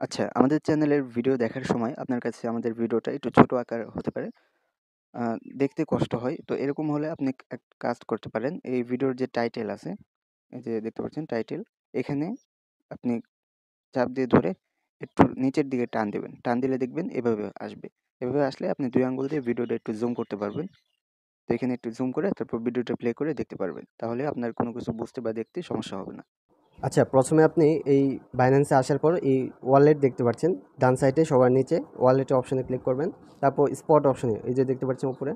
আচ্ছা, আমাদের চ্যানেলের ভিডিও দেখার সময় আপনার কাছে আমাদের ভিডিওটা একটু ছোট আকার হতে পারে। আ দেখতে কষ্ট হয়। তো এরকম হলে আপনি এক কাজ করতে পারেন। এই ভিডিওর যে টাইটেল আছে, এই যে দেখতে পাচ্ছেন টাইটেল, এখানে আপনি চাপ দিয়ে ধরে একটু নিচের দিকে টান দিবেন। টান দিলে দেখবেন এভাবে আসবে। এভাবে আসলে আপনি ২ আঙ্গুল দিয়ে ভিডিওটা একটু জুম করতে পারবেন। তো এখানে একটু জুম করে তারপর ভিডিওটা প্লে করে দেখতে পারবেন। তাহলে আপনার কোনো কিছু বুঝতে বা দেখতে সমস্যা হবে না। আচ্ছা, প্রথমে আপনি এই বাইন্যান্সে আসার পর এই ওয়ালেট দেখতে পাচ্ছেন ডান সাইডে সবার নিচে ওয়ালেটের অপশনে ক্লিক করবেন। তারপর স্পট অপশনে এই যে দেখতে পাচ্ছেন উপরে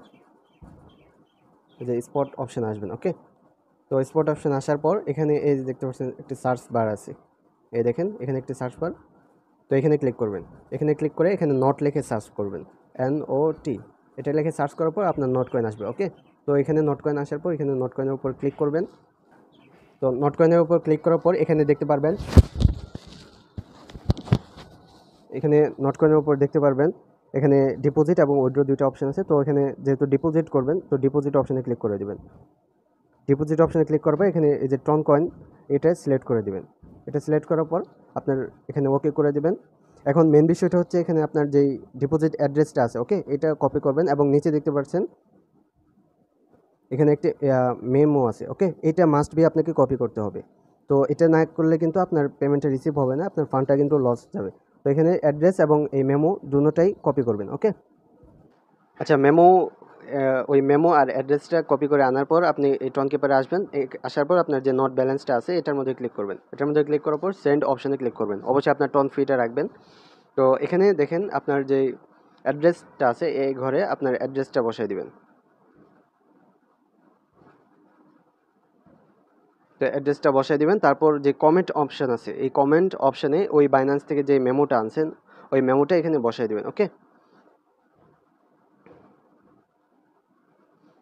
এই যে স্পট অপশনে আসবেন। ওকে, তো স্পট অপশন আসার পর এখানে এই যে দেখতে পাচ্ছেন একটি সার্চ বার আছে, এই দেখেন এখানে একটি সার্চ বার। তো এখানে ক্লিক করবেন। এখানে ক্লিক করে এখানে নট লিখে সার্চ করবেন, NOT, এটা লিখে সার্চ করার পর আপনার নট কয়েন আসবে। ওকে, তো এখানে নট কয়েন আসার পর এখানে নট কয়েনের উপর ক্লিক করবেন। তো নট কয়েনের উপর ক্লিক করার পর এখানে দেখতে পারবেন, এখানে নট কয়েনের উপর দেখতে পারবেন এখানে ডিপোজিট এবং উইথড্র দুইটা অপশন আছে। তো এখানে যেহেতু ডিপোজিট করবেন তো ডিপোজিট অপশনে ক্লিক করে দেবেন। ডিপোজিট অপশনে ক্লিক করবে এখানে এই যে ট্রন কয়েন এটা সিলেক্ট করে দিবেন। এটা সিলেক্ট করার পর আপনার এখানে ওকে করে দিবেন। এখন মেন বিষয়টা হচ্ছে এখানে আপনার যেই ডিপোজিট অ্যাড্রেসটা আছে, ওকে, এটা কপি করবেন এবং নিচে দেখতে পাচ্ছেন এখানে একটি মেমো আছে। ওকে, এটা মাস্ট বি আপনাকে কপি করতে হবে। তো এটা না করলে কিন্তু আপনার পেমেন্টটা রিসিভ হবে না, আপনার ফান্ডটা কিন্তু লস যাবে। তো এখানে অ্যাড্রেস এবং এই মেমো দুটোটাই কপি করবেন। ওকে, আচ্ছা, ওই মেমো আর অ্যাড্রেসটা কপি করে আনার পর আপনি এই টন কিপারে আসবেন। আসার পর আপনার যে নোট ব্যালেন্সটা আছে এটার মধ্যে ক্লিক করবেন। এটার মধ্যে ক্লিক করার পর সেন্ড অপশনে ক্লিক করবেন। অবশ্যই আপনার টন ফিটা রাখবেন। তো এখানে দেখেন আপনার যে অ্যাড্রেসটা আছে এই ঘরে আপনার অ্যাড্রেসটা বসাই দিবেন। তো অ্যাড্রেসটা বসাই দিবেন। তারপর যে কমেন্ট অপশন আছে এই কমেন্ট অপশনে ওই বাইন্যান্স থেকে যে মেমোটা আনছেন ওই মেমোটা এখানে বসাই দিবেন। ওকে,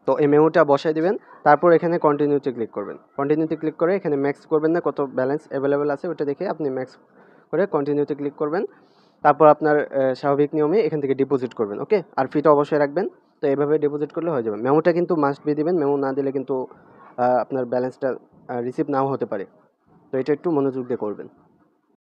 তো এই মেমোটা বসাই দিবেন। তারপর এখানে কন্টিনিউতে ক্লিক করবেন। কন্টিনিউতে ক্লিক করে এখানে ম্যাক্স করবেন না, কত ব্যালেন্স অ্যাভেলেবেল আছে ওটা দেখে আপনি ম্যাক্স করে কন্টিনিউতে ক্লিক করবেন। তারপর আপনার স্বাভাবিক নিয়মে এখান থেকে ডিপোজিট করবেন। ওকে, আর ফিটা অবশ্যই রাখবেন। তো এভাবে ডিপোজিট করলে হয়ে যাবে। মেমোটা কিন্তু মাস্ট বি দিবেন, মেমো না দিলে কিন্তু আপনার ব্যালেন্সটা রিসিভ নাও হতে পারে। তো এটা একটু মনোযোগ দিয়ে করবেন।